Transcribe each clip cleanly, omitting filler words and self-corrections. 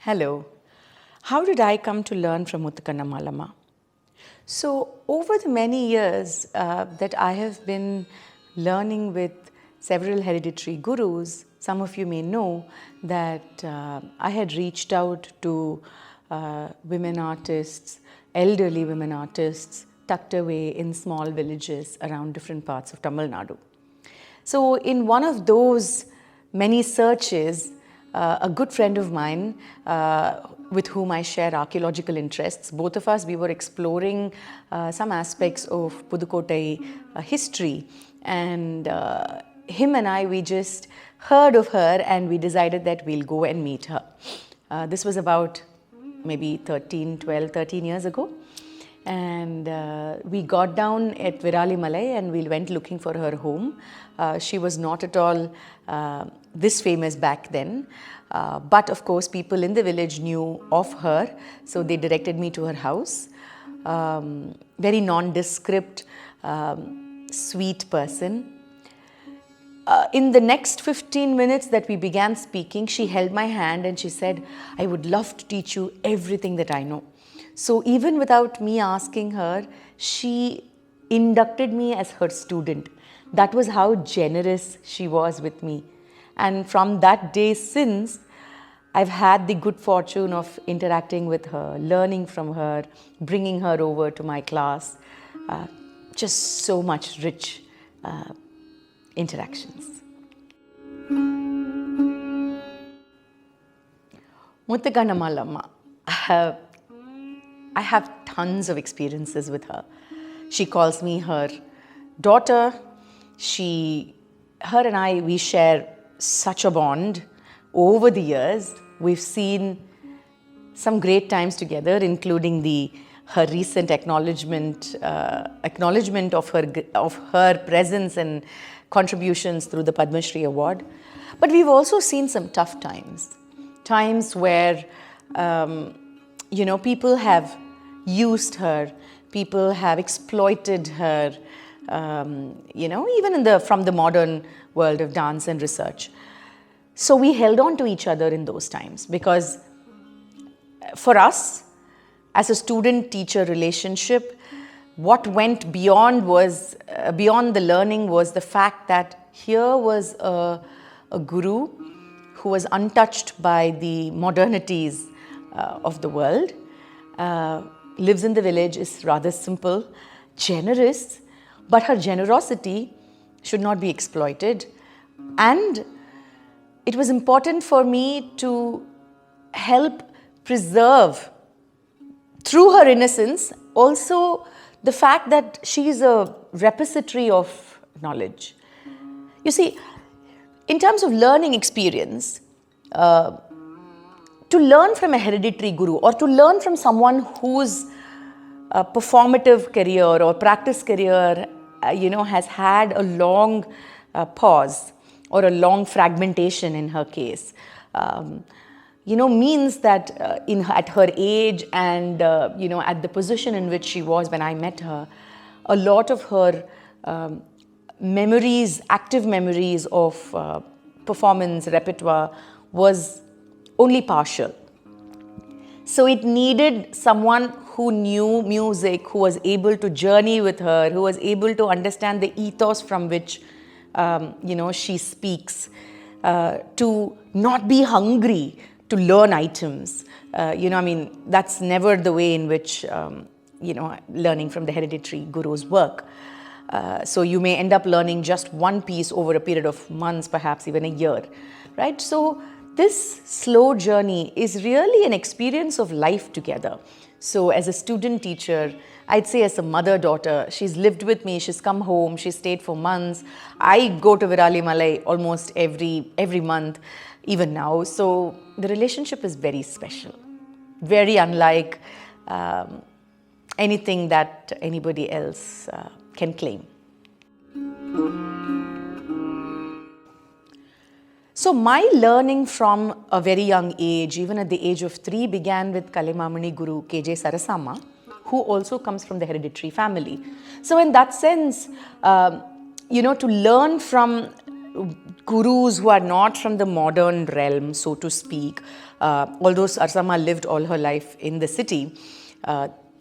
Hello. How did I come to learn from Muthukannammal amma? So, over the many years that I have been learning with several hereditary gurus, some of you may know that I had reached out to women artists, elderly women artists, tucked away in small villages around different parts of Tamil Nadu. So, in one of those many searches, a good friend of mine with whom I share archaeological interests, both of us, we were exploring some aspects of Pudukkottai history, and him and I, we just heard of her and we decided that we'll go and meet her. This was about maybe 13 years ago. And we got down at Viralimalai and we went looking for her home. She was not at all this famous back then, but of course people in the village knew of her, so they directed me to her house. Very nondescript, sweet person. In the next 15 minutes that we began speaking, she held my hand and she said, "I would love to teach you everything that I know." So even without me asking her, she inducted me as her student. That was how generous she was with me. And from that day since, I've had the good fortune of interacting with her, learning from her, bringing her over to my class. Just so much rich interactions. Muthukannammal amma. I have tons of experiences with her. She calls me her daughter. Her and I, we share such a bond over the years. We've seen some great times together, including her recent acknowledgement of her presence and contributions through the Padmashri Award. But we've also seen some tough times where people have used her, people have exploited her, even from the modern world of dance and research. So we held on to each other in those times because for us, as a student-teacher relationship, what went beyond the learning was the fact that here was a guru who was untouched by the modernities of the world, lives in the village, is rather simple, generous, but her generosity should not be exploited. And it was important for me to help preserve, through her innocence, also the fact that she is a repository of knowledge. You see, in terms of learning experience, to learn from a hereditary guru or to learn from someone whose performative career or practice career has had a long pause or a long fragmentation in her case, means that at her age and at the position in which she was when I met her, a lot of her active memories of performance repertoire was only partial. So it needed someone who knew music, who was able to journey with her, who was able to understand the ethos from which she speaks, to not be hungry to learn items. That's never the way in which learning from the hereditary gurus work. So you may end up learning just one piece over a period of months, perhaps even a year, right? So this slow journey is really an experience of life together. So as a student teacher, I'd say as a mother-daughter, she's lived with me, she's come home, she's stayed for months. I go to Viralimalai almost every month, even now. So the relationship is very special, very unlike anything that anybody else can claim. So my learning from a very young age, even at the age of 3, began with Kalemamani Guru K.J. Sarasamma, who also comes from the hereditary family. So in that sense, to learn from gurus who are not from the modern realm, so to speak, although Sarsamma lived all her life in the city,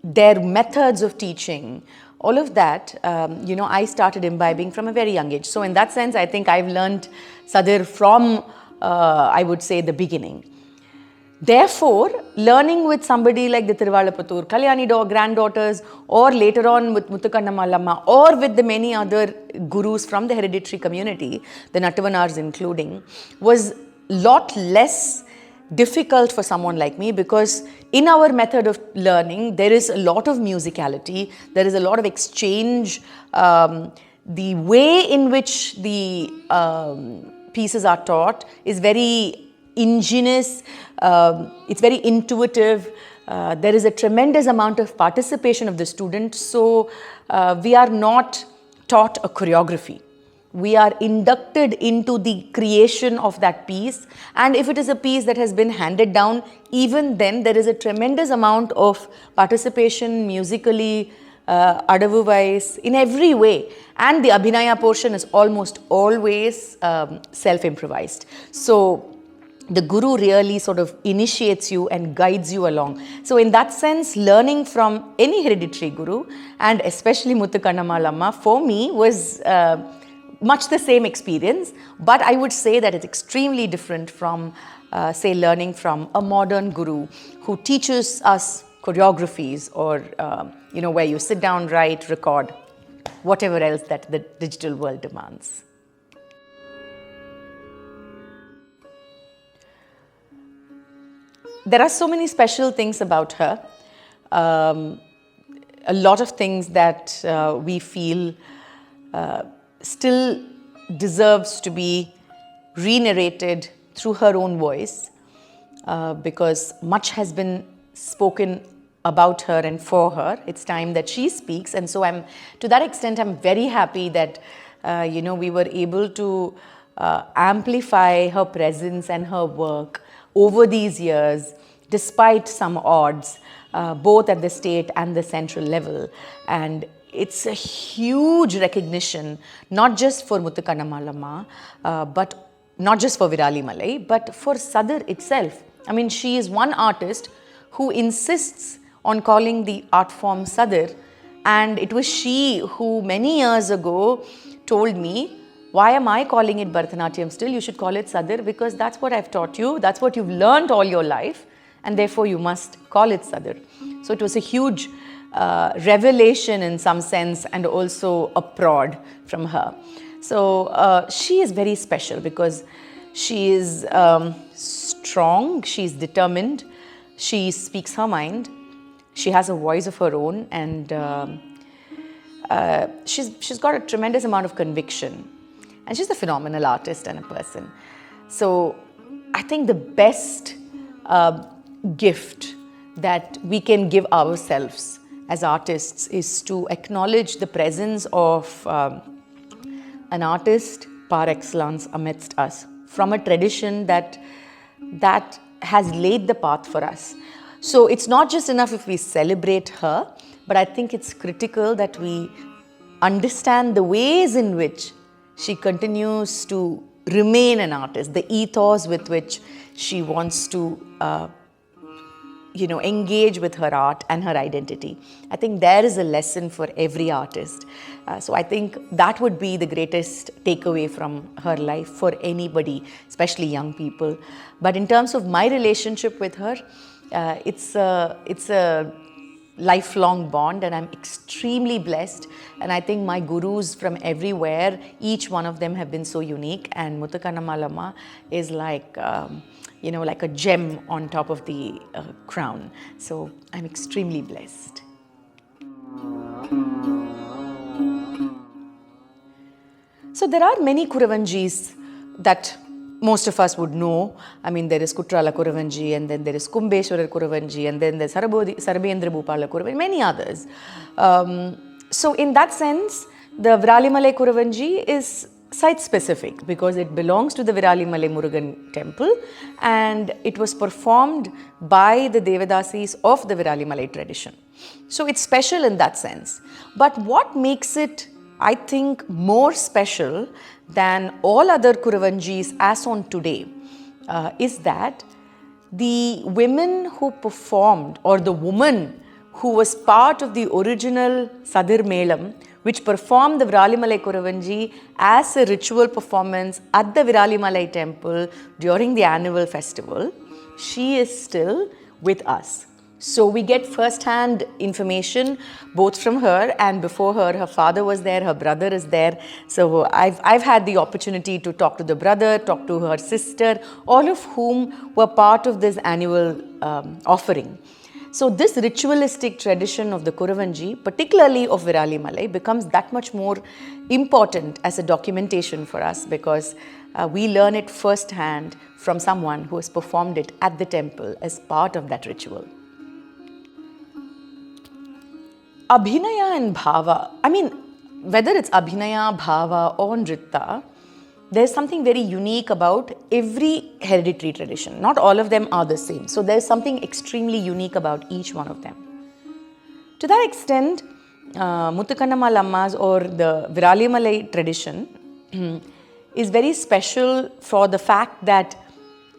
their methods of teaching, all of that, I started imbibing from a very young age. So in that sense, I think I've learned Sadir from, I would say, the beginning. Therefore, learning with somebody like the Tiruvallaputtur, Kalyani granddaughters, or later on with Muthukannammal, or with the many other gurus from the hereditary community, the Nattavanars including, was lot less difficult for someone like me, because in our method of learning, there is a lot of musicality, there is a lot of exchange. The way in which the pieces are taught is very ingenious, it's very intuitive. There is a tremendous amount of participation of the student. So we are not taught a choreography. We are inducted into the creation of that piece. And if it is a piece that has been handed down, even then there is a tremendous amount of participation musically, adavu wise, in every way. And the abhinaya portion is almost always self-improvised. So the guru really sort of initiates you and guides you along. So in that sense, learning from any hereditary guru, and especially Muthukannammal Amma, for me was much the same experience, but I would say that it's extremely different from, say, learning from a modern guru who teaches us choreographies, or, where you sit down, write, record, whatever else that the digital world demands. There are so many special things about her. A lot of things that we feel still deserves to be re-narrated through her own voice, because much has been spoken about her and for her. It's time that she speaks, and so to that extent, I'm very happy that we were able to amplify her presence and her work over these years, despite some odds, both at the state and the central level. And it's a huge recognition, not just for Muthukannammal Amma, but not just for Viralimalai, but for Sadir itself. I mean, she is one artist who insists on calling the art form Sadir, and it was she who many years ago told me, why am I calling it Bharatanatyam still? You should call it Sadir, because that's what I've taught you, that's what you've learned all your life, and therefore you must call it Sadir. So it was a huge revelation in some sense, and also a prod from her. So she is very special because she is strong, she's determined, she speaks her mind, she has a voice of her own, and she's got a tremendous amount of conviction. And she's a phenomenal artist and a person. So I think the best gift that we can give ourselves as artists is to acknowledge the presence of an artist par excellence amidst us, from a tradition that has laid the path for us. So it's not just enough if we celebrate her, but I think it's critical that we understand the ways in which she continues to remain an artist, the ethos with which she wants to engage with her art and her identity. I think there is a lesson for every artist. So I think that would be the greatest takeaway from her life for anybody, especially young people. But in terms of my relationship with her, it's a lifelong bond, and I'm extremely blessed. And I think my gurus from everywhere, each one of them have been so unique, and Muthukannammal Amma is like a gem on top of the crown. So I'm extremely blessed. So there are many Kuravanjis that most of us would know. I mean, there is Kutrala Kuravanji, and then there is Kumbeshwarar Kuravanji, and then there's Sarabendra Bhupala Kuravanji, many others. So in that sense, the Viralimalai Kuravanji is site-specific because it belongs to the Viralimalai Murugan temple, and it was performed by the Devadasis of the Viralimalai tradition. So it's special in that sense. But what makes it I think, more special than all other Kuravanjis as on today is that the women who performed, or the woman who was part of the original Sadir Melam, which performed the Viralimalai Kuravanji as a ritual performance at the Viralimalai temple during the annual festival, she is still with us. So we get first-hand information both from her, and before her father was there, her brother is there. So I've had the opportunity to talk to the brother, talk to her sister, all of whom were part of this annual offering. So this ritualistic tradition of the Kuravanji, particularly of Viralimalai, becomes that much more important as a documentation for us, because we learn it first-hand from someone who has performed it at the temple as part of that ritual. Abhinaya and bhava, I mean, whether it's abhinaya, bhava or nritta, there's something very unique about every hereditary tradition. Not all of them are the same. So there's something extremely unique about each one of them. To that extent, Muthukannammal ammas, or the Viralimalai tradition is very special for the fact that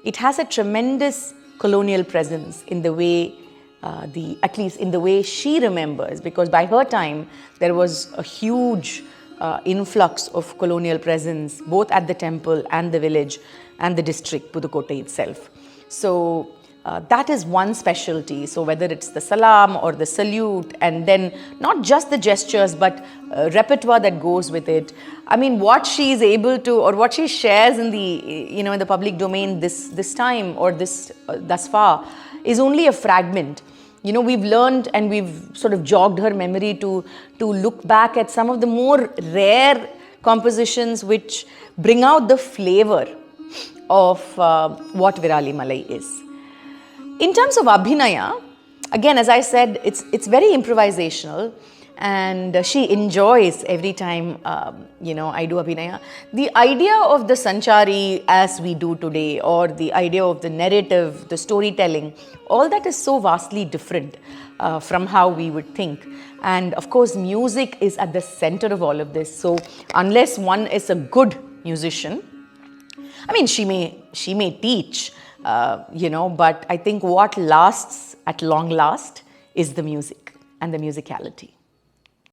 it has a tremendous colonial presence in the way at least in the way she remembers, because by her time there was a huge influx of colonial presence both at the temple and the village and the district, Pudukkottai itself. So that is one specialty. So whether it's the salam or the salute, and then not just the gestures but repertoire that goes with it. I mean, what she is able to, or what she shares in the in the public domain this time, or thus far, is only a fragment. We've learned and we've sort of jogged her memory to look back at some of the more rare compositions which bring out the flavor of what Viralimalai is. In terms of abhinaya, again, as I said, it's very improvisational, and she enjoys every time I do abhinaya. The idea of the sanchari as we do today, or the idea of the narrative, the storytelling, all that is so vastly different from how we would think. And of course, music is at the center of all of this. So unless one is a good musician, I mean, she may teach, but I think what lasts at long last is the music and the musicality.